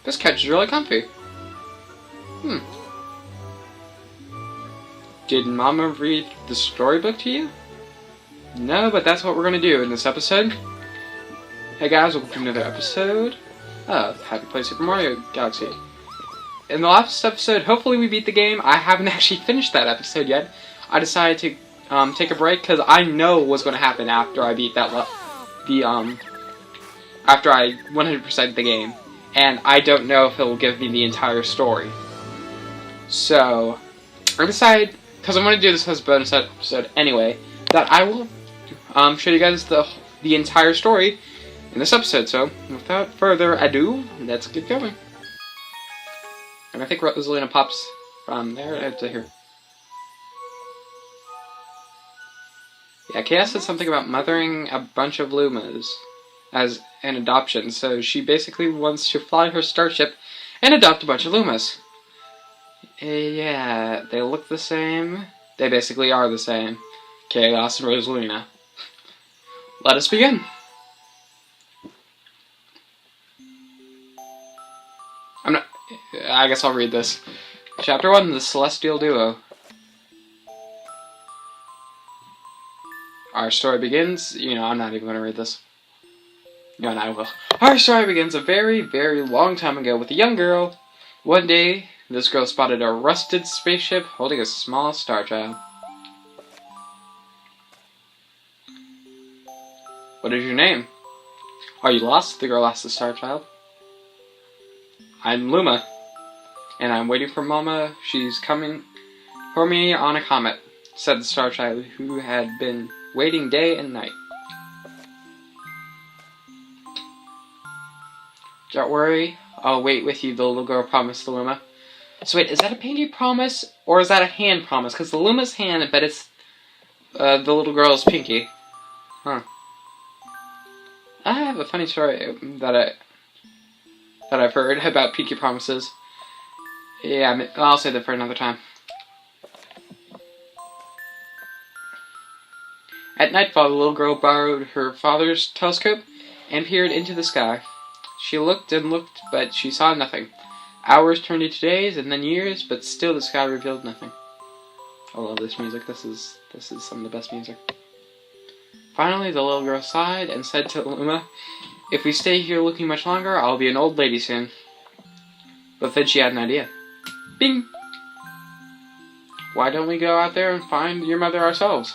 This couch is really comfy. Did Mama read the storybook to you? No, but that's what we're gonna do in this episode. Hey guys, welcome to another episode of HappyPlays Super Mario Galaxy. In the last episode, hopefully we beat the game. I haven't actually finished that episode yet. I decided to take a break because I know what's going to happen after I beat that after I 100% the game, and I don't know if it will give me the entire story. So I decided, because I'm going to do this as a bonus episode anyway, that I will show you guys the entire story in this episode. So without further ado, let's get going. And I think Rosalina pops from there to here. Yeah, Chaos said something about mothering a bunch of Lumas as an adoption, so she basically wants to fly her starship and adopt a bunch of Lumas. Yeah, they look the same. They basically are the same. Chaos and Rosalina. Let us begin. I guess I'll read this. Chapter 1, The Celestial Duo. Our story begins... I'm not even going to read this. No, I will. Our story begins a very, very long time ago with a young girl. One day, this girl spotted a rusted spaceship holding a small star child. What is your name? Are you lost? The girl asked the star child. I'm Luma, and I'm waiting for Mama. She's coming for me on a comet, said the star child, who had been waiting day and night. Don't worry, I'll wait with you, the little girl promised the Luma. So wait, is that a pinky promise, or is that a hand promise? Because the Luma's hand, but it's the little girl's pinky. Huh. I have a funny story that I've heard about pinky promises. Yeah, I'll say that for another time. At nightfall, the little girl borrowed her father's telescope and peered into the sky. She looked and looked, but she saw nothing. Hours turned into days and then years, but still the sky revealed nothing. I love this music. This is some of the best music. Finally, the little girl sighed and said to Luma, "If we stay here looking much longer, I'll be an old lady soon." But then she had an idea. Bing! Why don't we go out there and find your mother ourselves?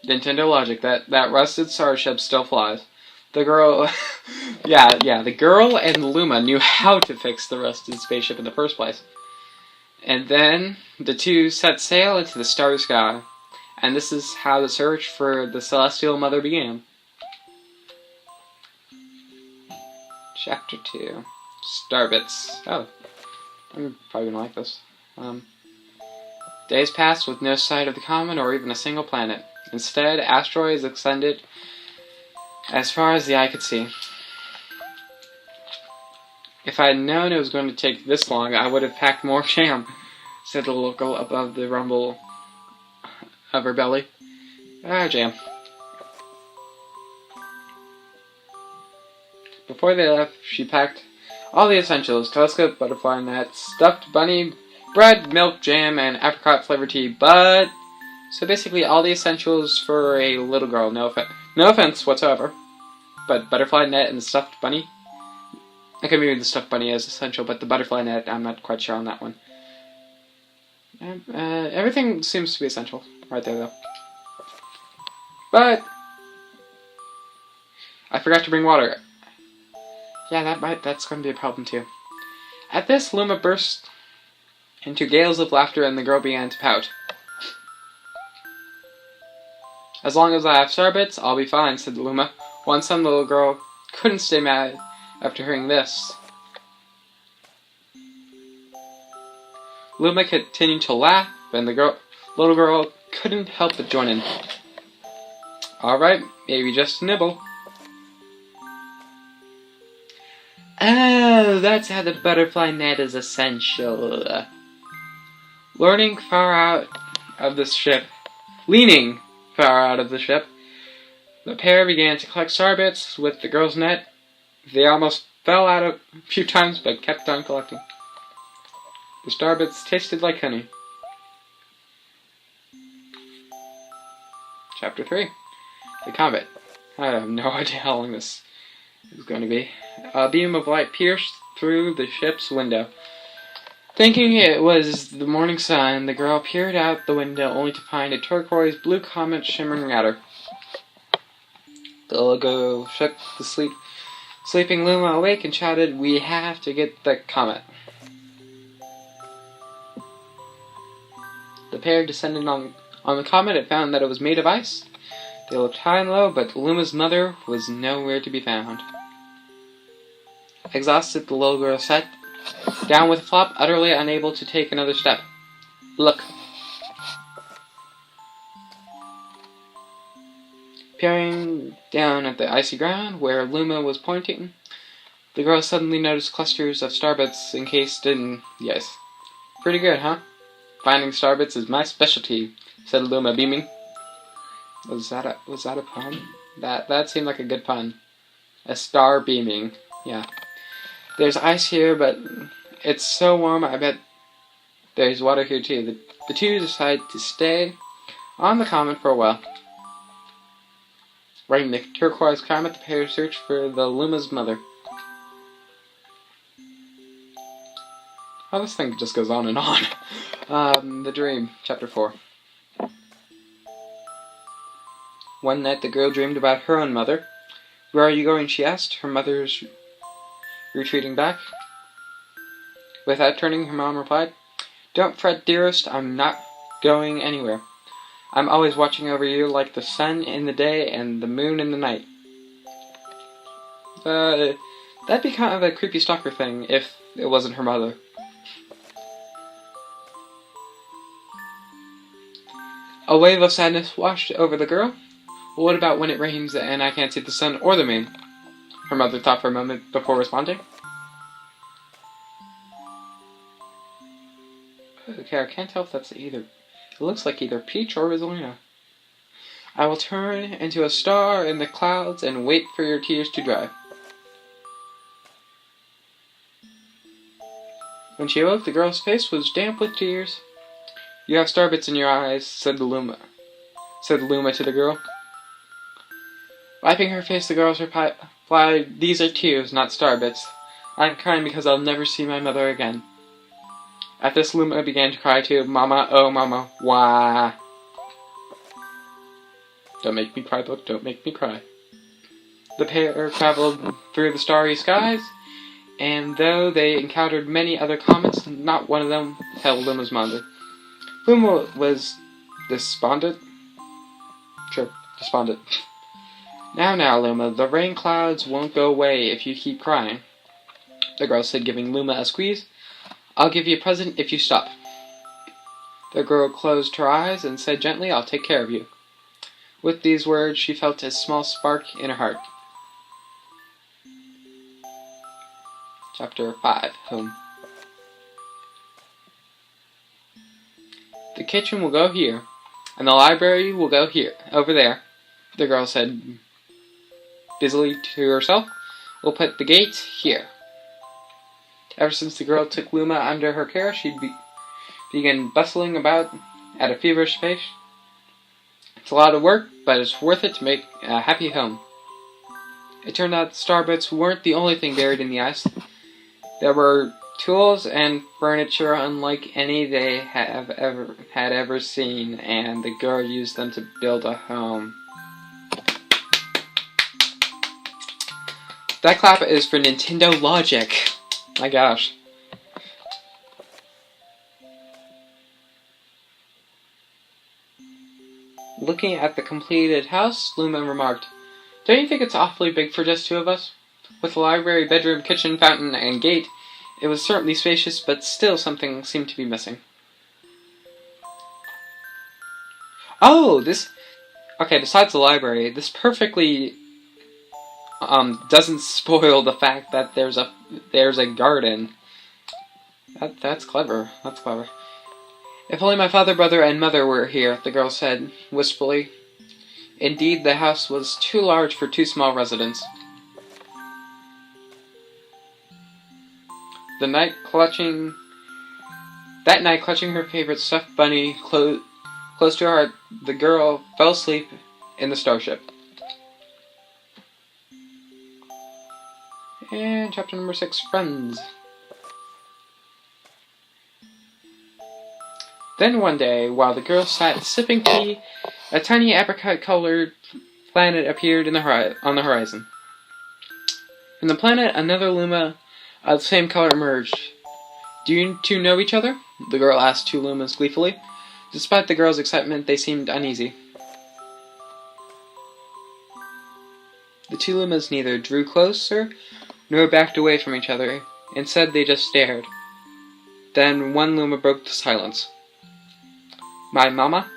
Nintendo logic, that rusted starship still flies. The girl... yeah, the girl and Luma knew how to fix the rusted spaceship in the first place. And then the two set sail into the starry sky. And this is how the search for the Celestial Mother began. Chapter 2. Starbits. Oh, I'm probably gonna like this. Days passed with no sight of the comet or even a single planet. Instead, asteroids extended as far as the eye could see. If I had known it was going to take this long, I would have packed more jam, said the little girl above the rumble of her belly. Jam. Before they left, she packed all the essentials: telescope, butterfly net, stuffed bunny, bread, milk, jam, and apricot flavored tea. But so basically all the essentials for a little girl. No offense whatsoever. But butterfly net and the stuffed bunny. I could maybe the stuffed bunny is essential, but the butterfly net, I'm not quite sure on that one. Everything seems to be essential right there, though. But I forgot to bring water. Yeah, that's going to be a problem too. At this, Luma burst into gales of laughter, and the girl began to pout. As long as I have starbits, I'll be fine, said Luma. One time, the little girl couldn't stay mad after hearing this. Luma continued to laugh, and the little girl couldn't help but join in. Alright, maybe just a nibble. Oh, that's how the butterfly net is essential. Leaning far out of the ship, The pair began to collect starbits with the girl's net. They almost fell out a few times, but kept on collecting. The starbits tasted like honey. Chapter 3. The Comet. I have no idea how long this is going to be. A beam of light pierced through the ship's window. Thinking it was the morning sun, the girl peered out the window only to find a turquoise blue comet shimmering at her. The little girl shook the sleeping Luma awake and shouted, "We have to get the comet." The pair descended on the comet and found that it was made of ice. They looked high and low, but Luma's mother was nowhere to be found. Exhausted, the little girl sat down with a flop, utterly unable to take another step. "Look." Peering down at the icy ground where Luma was pointing, the girl suddenly noticed clusters of starbits encased in the ice. "Pretty good, huh? Finding starbits is my specialty," said Luma, beaming. Was that a pun? That seemed like a good pun. A star beaming. Yeah. "There's ice here, but it's so warm, I bet there's water here too." The two decide to stay on the comet for a while. Riding the turquoise comet, the pair search for the Luma's mother. Oh, this thing just goes on and on. The Dream, Chapter 4. One night the girl dreamed about her own mother. "Where are you going?" she asked, her mother's retreating back. Without turning, her mom replied, "Don't fret, dearest, I'm not going anywhere. I'm always watching over you like the sun in the day and the moon in the night." That'd be kind of a creepy stalker thing if it wasn't her mother. A wave of sadness washed over the girl. "Well, what about when it rains and I can't see the sun or the moon?" Her mother thought for a moment before responding. Okay, I can't tell if that's either. It looks like either Peach or Rosalina. "I will turn into a star in the clouds and wait for your tears to dry." When she awoke, the girl's face was damp with tears. "You have starbits in your eyes," said Luma to the girl. Wiping her face, the girl replied, "These are tears, not starbits. I'm crying because I'll never see my mother again." At this, Luma began to cry too. "Mama, oh mama, why?" Don't make me cry, book, don't make me cry. The pair traveled through the starry skies, and though they encountered many other comets, not one of them held Luma's mother. Luma was despondent. Sure, despondent. Now, Luma, the rain clouds won't go away if you keep crying," the girl said, giving Luma a squeeze. "I'll give you a present if you stop." The girl closed her eyes and said gently, "I'll take care of you." With these words, she felt a small spark in her heart. Chapter 5. Home. "The kitchen will go here, and the library will go over there," the girl said busily to herself. "We'll put the gate here." Ever since the girl took Luma under her care, she began bustling about at a feverish pace. It's a lot of work, but it's worth it to make a happy home. It turned out starbits weren't the only thing buried in the ice. There were tools and furniture unlike any they had ever seen, and the girl used them to build a home. That clap is for Nintendo Logic. My gosh. Looking at the completed house, Luma remarked, "Don't you think it's awfully big for just two of us? With the library, bedroom, kitchen, fountain, and gate, it was certainly spacious, but still something seemed to be missing." Oh, okay, besides the library, this perfectly doesn't spoil the fact that there's a garden. That's clever. That's clever. "If only my father, brother, and mother were here," the girl said wistfully. Indeed, the house was too large for two small residents. That night, clutching her favorite stuffed bunny close to her heart, the girl fell asleep in the starship. And chapter number 6, Friends. Then one day, while the girl sat sipping tea, a tiny apricot-colored planet appeared on the horizon. From the planet, another Luma of the same color emerged. "Do you two know each other?" the girl asked two Lumas gleefully. Despite the girl's excitement, they seemed uneasy. The two Lumas neither drew closer nor backed away from each other. Instead, they just stared. Then one Luma broke the silence. "My mama?"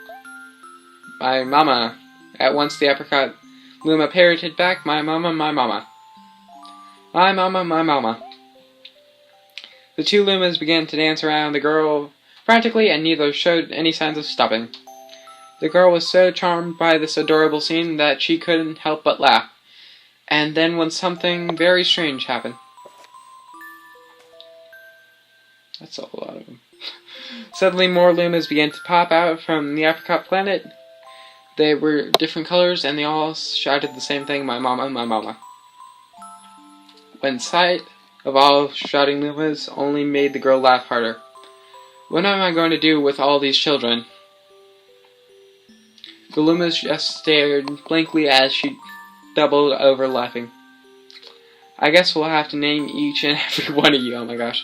"My mama." At once the apricot Luma parroted back, "My mama, my mama." "My mama, my mama." The two Lumas began to dance around the girl frantically, and neither showed any signs of stopping. The girl was so charmed by this adorable scene that she couldn't help but laugh. And then when something very strange happened. That's a lot of them. Suddenly more Lumas began to pop out from the apricot planet. They were different colors, and they all shouted the same thing, "My mama, my mama." When sight of all shouting Lumas only made the girl laugh harder. "What am I going to do with all these children?" The Lumas just stared blankly as she doubled over laughing. "I guess we'll have to name each and every one of you." Oh my gosh.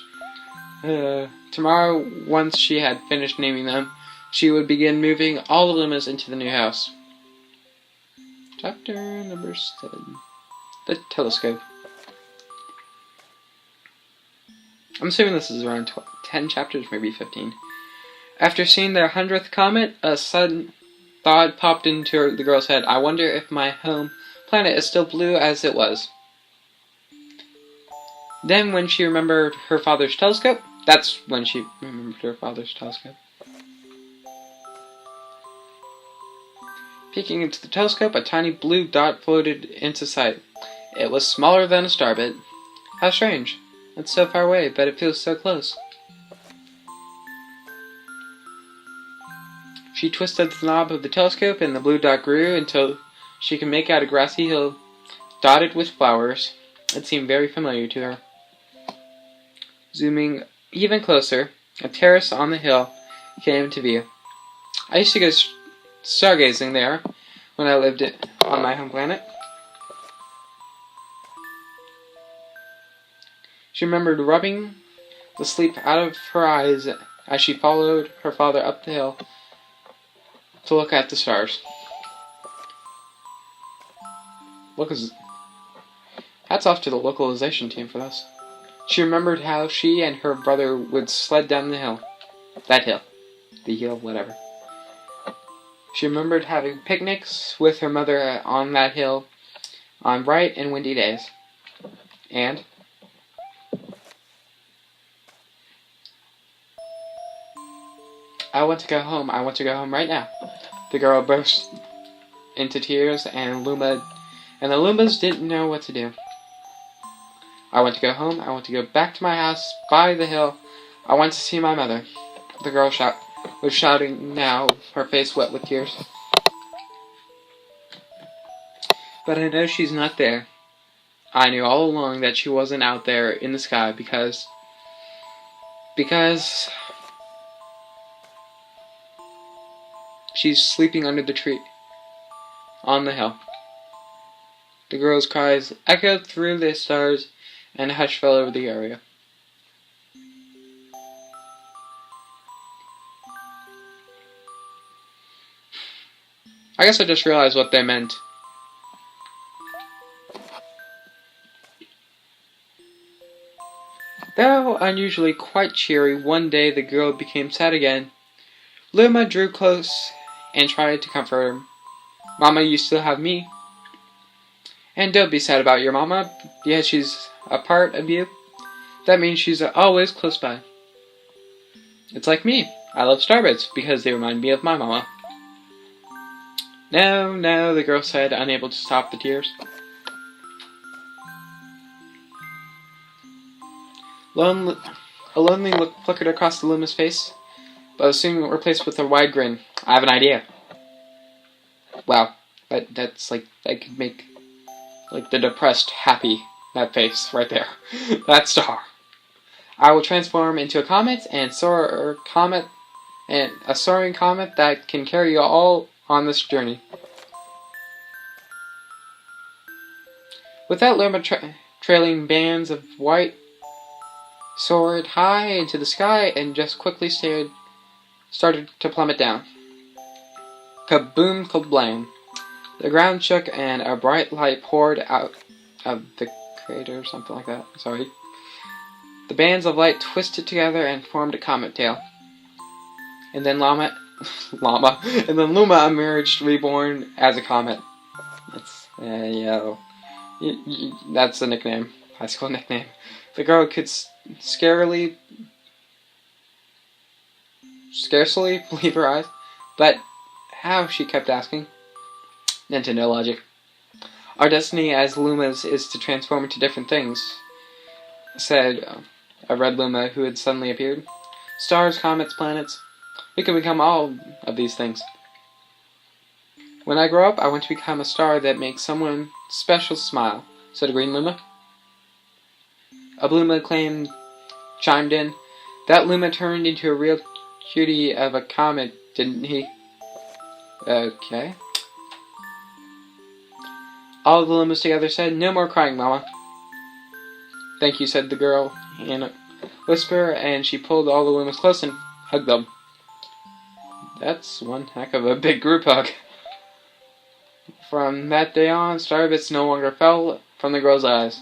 Tomorrow, once she had finished naming them, she would begin moving all the Lumas into the new house. Chapter number 7. The Telescope. I'm assuming this is around 10 chapters, maybe 15. After seeing their 100th comet, a sudden thought popped into the girl's head. "I wonder if my home planet is still blue as it was." Then when she remembered her father's telescope, that's when she remembered her father's telescope. Peeking into the telescope, a tiny blue dot floated into sight. It was smaller than a star, but how strange. It's so far away, but it feels so close. She twisted the knob of the telescope, and the blue dot grew until she could make out a grassy hill dotted with flowers. It seemed very familiar to her. Zooming even closer, a terrace on the hill came into view. I used to go stargazing there when I lived on my home planet. She remembered rubbing the sleep out of her eyes as she followed her father up the hill to look at the stars. Hats off to the localization team for this. She remembered how she and her brother would sled down the hill. That hill. The hill, whatever. She remembered having picnics with her mother on that hill on bright and windy days. And "I want to go home. I want to go home right now." The girl burst into tears, and the Lumas didn't know what to do. "I want to go home. I want to go back to my house by the hill. I want to see my mother." The girl was shouting now, her face wet with tears. "But I know she's not there. I knew all along that she wasn't out there in the sky because she's sleeping under the tree on the hill." The girl's cries echoed through the stars, and a hush fell over the area. I guess I just realized what they meant. Though unusually quite cheery, one day the girl became sad again. Luma drew close and tried to comfort her. "Mama, you still have me. And don't be sad about your mama, because she's a part of you. That means she's always close by. It's like me. I love starbits because they remind me of my mama." No, no, the girl said, unable to stop the tears. A lonely look flickered across the Luma's face, but was soon replaced with a wide grin. I have an idea. Wow, that's like, I could make, like, the depressed happy, that face right there. That star. I will transform into a comet and soar a soaring comet that can carry you all on this journey. With that, Luma trailing bands of white soared high into the sky and just quickly started to plummet down. Kaboom, kablam. The ground shook and a bright light poured out of the crater, or something like that. Sorry. The bands of light twisted together and formed a comet tail. And then Luma emerged reborn as a comet. That's, that's the nickname. High school nickname. The girl could scarcely believe her eyes. But how, she kept asking. Nintendo logic. Our destiny as Lumas is to transform into different things, said a red Luma who had suddenly appeared. Stars, comets, planets. We can become all of these things. When I grow up, I want to become a star that makes someone special smile, said a green Luma. A blue Luma chimed in. That Luma turned into a real cutie of a comet, didn't he? Okay. All the Lumas together said, no more crying, Mama. Thank you, said the girl in a whisper, and she pulled all the Lumas close and hugged them. That's one heck of a big group hug. From that day on, starbits no longer fell from the girl's eyes.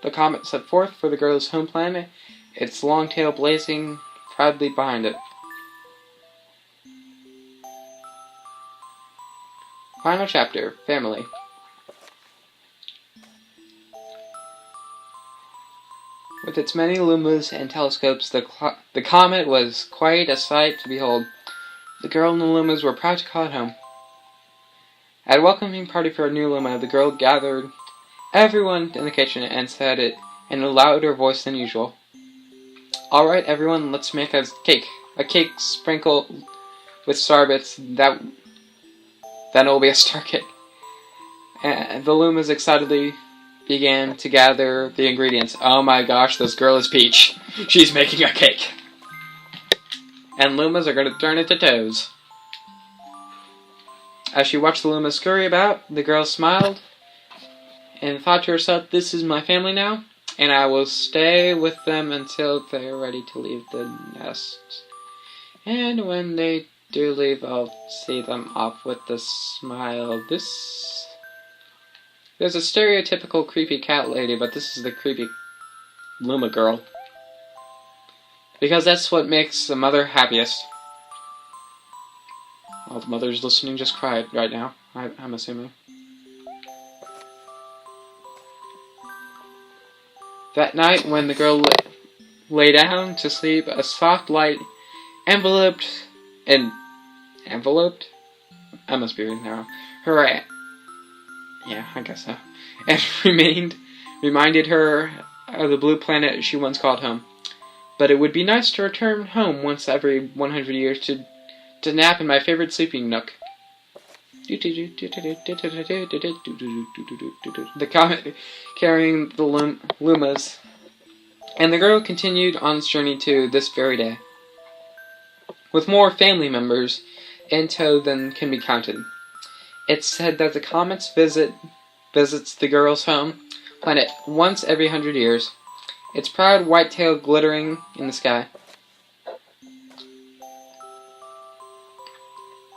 The comet set forth for the girl's home planet, its long tail blazing proudly behind it. Final chapter, Family. With its many lumas and telescopes, the comet was quite a sight to behold. The girl and the lumas were proud to call it home. At a welcoming party for a new luma, the girl gathered everyone in the kitchen and said it in a louder voice than usual. Alright, everyone, let's make a cake. A cake sprinkled with starbits. Then it will be a star cake. And the lumas excitedly began to gather the ingredients. Oh my gosh, this girl is Peach. She's making a cake. And lumas are going to turn into toes. As she watched the lumas scurry about, the girl smiled and thought to herself, this is my family now, and I will stay with them until they're ready to leave the nest. And when they do leave, I'll see them off with a smile. There's a stereotypical creepy cat lady, but this is the creepy Luma girl. Because that's what makes a mother happiest. All the mothers listening just cried right now, I'm assuming. That night, when the girl lay down to sleep, a soft light enveloped? I must be reading that wrong. Yeah, I guess so. And reminded her of the blue planet she once called home. But it would be nice to return home once every 100 years to nap in my favorite sleeping nook. The comet carrying the lumas, and the girl continued on its journey to this very day, with more family members in tow than can be counted. It's said that the comet visits the girl's home planet once every 100 years, its proud white tail glittering in the sky.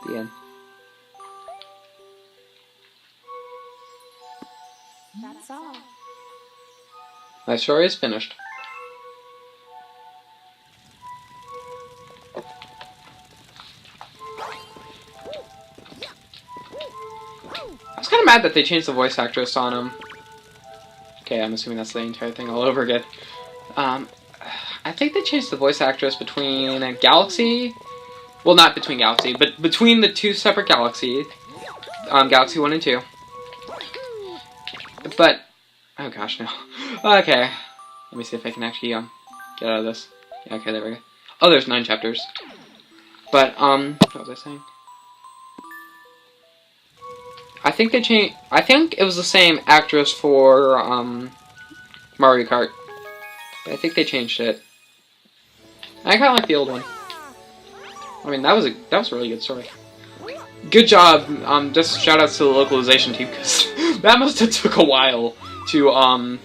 The end. That's all. My story is finished. I was kind of mad that they changed the voice actress on him. Okay, I'm assuming that's the entire thing all over again. I think they changed the voice actress between Galaxy Well, not between galaxies, but between the two separate galaxies. Galaxy 1 and 2. But, oh gosh, no. Okay. Let me see if I can actually, get out of this. Yeah, okay, there we go. Oh, there's 9 chapters. But, what was I saying? I think they changed, I think it was the same actress for, Mario Kart. But I think they changed it. I kinda like the old one. I mean, that was a really good story. Good job, just shoutouts to the localization team, because that must have took a while to, I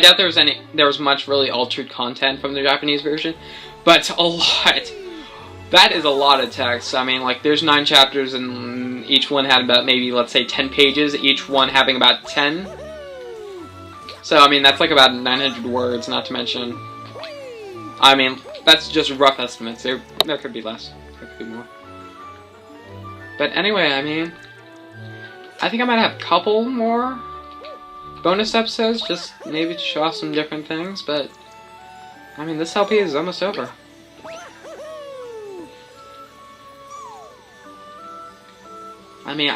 doubt there was much really altered content from the Japanese version, but a lot. That is a lot of text. I mean, like, there's 9 chapters, and each one had about maybe, let's say, 10 pages, each one having about 10. So, I mean, that's like about 900 words, not to mention, I mean, that's just rough estimates. There could be less. There could be more. But anyway, I mean, I think I might have a couple more bonus episodes, just maybe to show off some different things, but, I mean, this LP is almost over. I mean,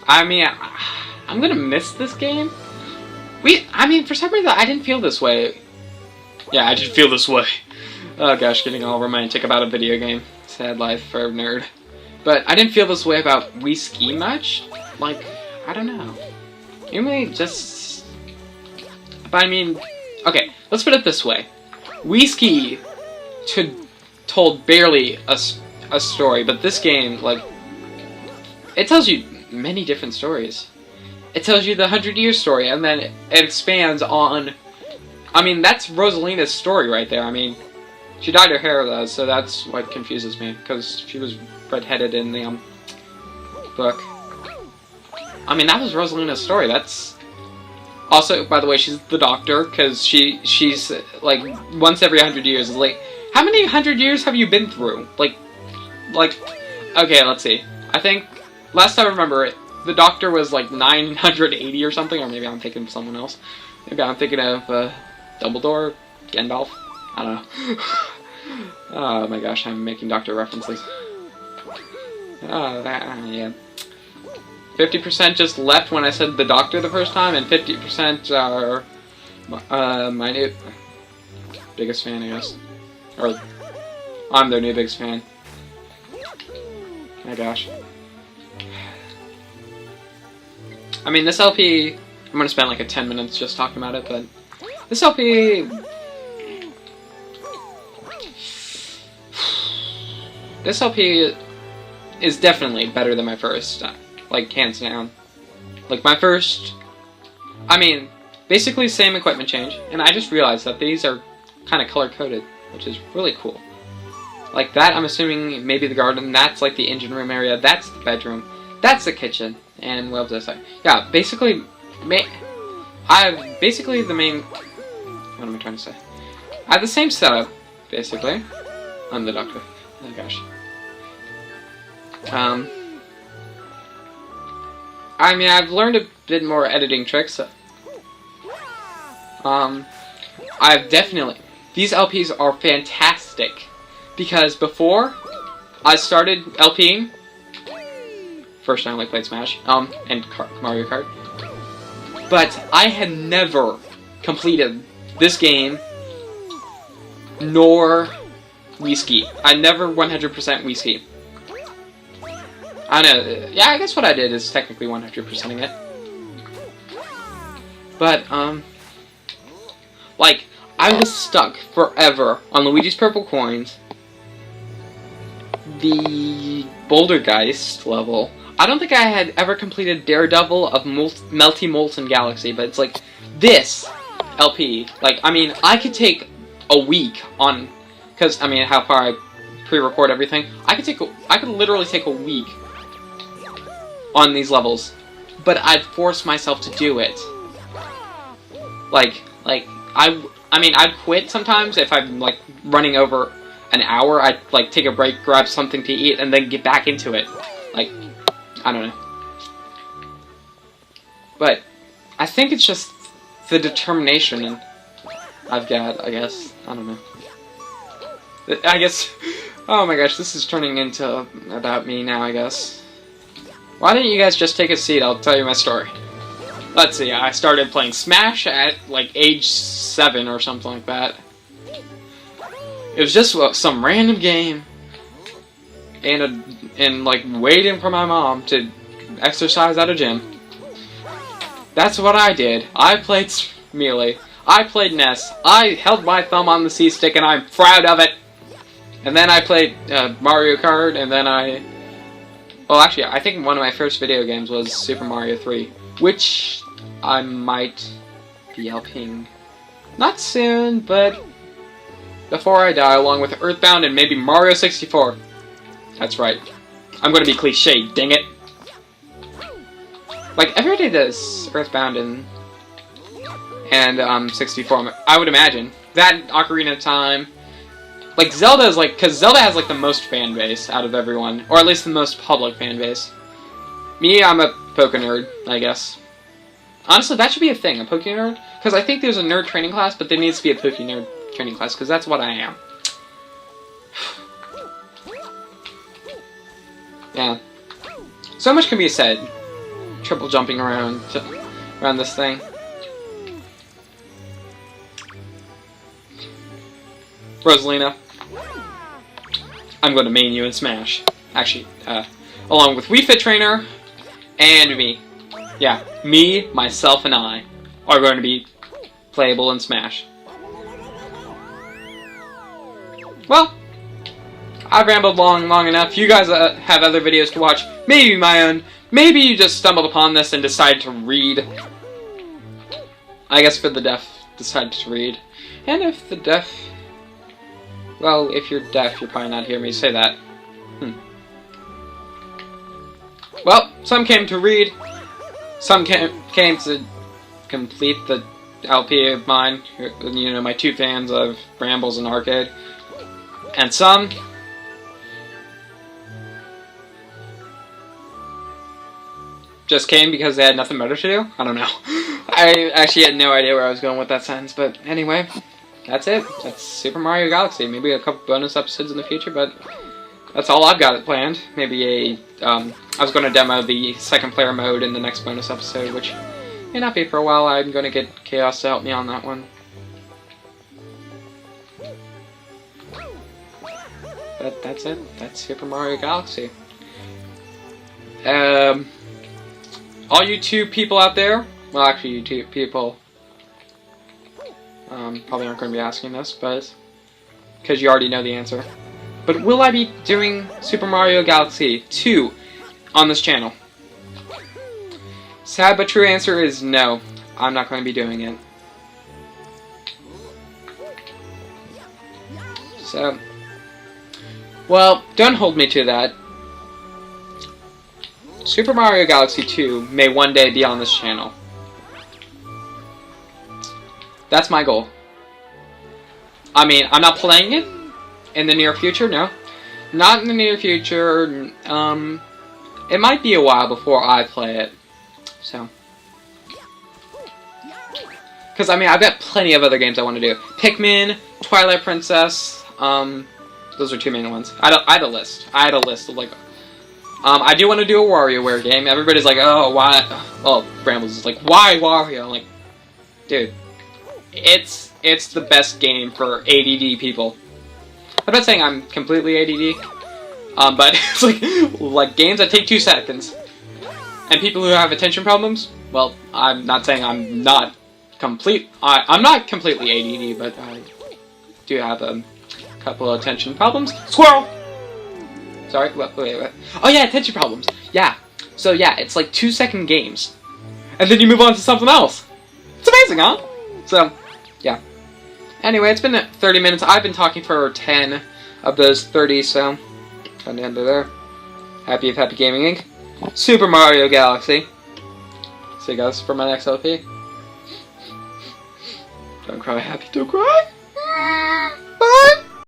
I'm gonna miss this game. I mean, for some reason, I didn't feel this way. Yeah, I didn't feel this way. Oh gosh, getting all romantic about a video game. Sad life for a nerd. But I didn't feel this way about Wii Ski much. Like, I don't know. Mainly just... But I mean... Okay, let's put it this way. Wii Ski told barely a story, but this game, like... It tells you many different stories. It tells you the 100-year story, and then it expands on... I mean, that's Rosalina's story right there. I mean, she dyed her hair, though, so that's what confuses me, because she was redheaded in the, book. I mean, that was Rosalina's story. That's... Also, by the way, she's the doctor, because she's, like, once every 100 years is like... How many 100 years have you been through? Like... Okay, let's see. I think, last time I remember it, the doctor was, like, 980 or something, or maybe I'm thinking of someone else. Maybe I'm thinking of, Dumbledore? Gandalf? I don't know. Oh my gosh, I'm making doctor references. Oh, yeah. 50% just left when I said the doctor the first time, and 50% are my new biggest fan, I guess. Or, I'm their new biggest fan. My gosh. I mean, this LP, I'm gonna spend like 10 minutes just talking about it, but this LP... This LP is definitely better than my first, like, hands down. Like, my first... I mean, basically same equipment change, and I just realized that these are kind of color-coded, which is really cool. Like that, I'm assuming maybe the garden, that's like the engine room area, that's the bedroom, that's the kitchen, and what was I saying? Yeah, basically, basically the main... What am I trying to say? I have the same setup, basically. I'm the doctor. Oh gosh. I mean, I've learned a bit more editing tricks. I've definitely... These LPs are fantastic. Because before I started LPing, first time I played Smash, and Mario Kart, but I had never completed this game, nor Wii Ski. I never 100% Wii Ski. I don't know, yeah, I guess what I did is technically 100%ing it. But, like, I was stuck forever on Luigi's Purple Coins, the Bouldergeist level. I don't think I had ever completed Daredevil of Melty Molten Galaxy, but it's like, this LP, like, I mean, I could take a week on, because, I mean, how far I pre-record everything, I could literally take a week on these levels, but I'd force myself to do it. Like, I mean, I'd quit sometimes if I'm, like, running over an hour. I'd, like, take a break, grab something to eat, and then get back into it. Like, I don't know. But I think it's just the determination I've got, I guess. I don't know. I guess... Oh my gosh, this is turning into about me now, I guess. Why don't you guys just take a seat? I'll tell you my story. Let's see, I started playing Smash at, like, age 7 or something like that. It was just some random game. And like, waiting for my mom to exercise at a gym. That's what I did. I played Melee. I played NES. I held my thumb on the C-stick, and I'm proud of it. And then I played Mario Kart, and then well, actually, I think one of my first video games was Super Mario 3, which I might be LPing. Not soon, but before I die, along with Earthbound and maybe Mario 64. That's right. I'm gonna be cliche, dang it. Like, everybody does Earthbound and 64, I would imagine. That, Ocarina of Time. Like, Zelda is like, because Zelda has like the most fan base out of everyone, or at least the most public fan base. Me, I'm a Poke nerd, I guess. Honestly, that should be a thing, a Poke nerd, because I think there's a nerd training class, but there needs to be a Poke nerd training class, because that's what I am. Yeah. So much can be said. Triple jumping around this thing. Rosalina, I'm going to main you in Smash. Actually, along with Wii Fit Trainer and me. Yeah, me, myself, and I are going to be playable in Smash. Well, I've rambled long enough. You guys have other videos to watch. Maybe my own. Maybe you just stumbled upon this and decided to read. I guess for the deaf, decided to read. And if the deaf... Well, if you're deaf, you're probably not hearing me say that. Well, some came to read. Some came to complete the LP of mine. You know, my two fans of Brambles and Arcade. And some... just came because they had nothing better to do? I don't know. I actually had no idea where I was going with that sentence, but anyway, that's it. That's Super Mario Galaxy. Maybe a couple bonus episodes in the future, but that's all I've got planned. Maybe I was going to demo the second player mode in the next bonus episode, which may not be for a while. I'm going to get Chaos to help me on that one. But that's it. That's Super Mario Galaxy. All YouTube people out there, well, actually YouTube people probably aren't going to be asking this, but because you already know the answer. But will I be doing Super Mario Galaxy 2 on this channel? Sad but true answer is no. I'm not going to be doing it. So, well, don't hold me to that. Super Mario Galaxy 2 may one day be on this channel. That's my goal. I mean, I'm not playing it in the near future, no. Not in the near future. It might be a while before I play it. So. Because, I mean, I've got plenty of other games I want to do. Pikmin, Twilight Princess, those are two main ones. I had a list. I had a list of, like... I do want to do a WarioWare game. Everybody's like, oh, why? Oh, Brambles is like, why Wario? I'm like, dude, it's the best game for ADD people. I'm not saying I'm completely ADD, but it's like games that take 2 seconds. And people who have attention problems, well, I'm not saying I'm not I'm not completely ADD, but I do have a couple of attention problems. Squirrel! Sorry, wait. Oh yeah, attention problems. Yeah. So yeah, it's like 2-second games. And then you move on to something else. It's amazing, huh? So, yeah. Anyway, it's been 30 minutes. I've been talking for 10 of those 30, so... Time to end it there. Happy Gaming Inc. Super Mario Galaxy. See you guys for my next LP. Don't cry, Happy. Don't cry. Bye!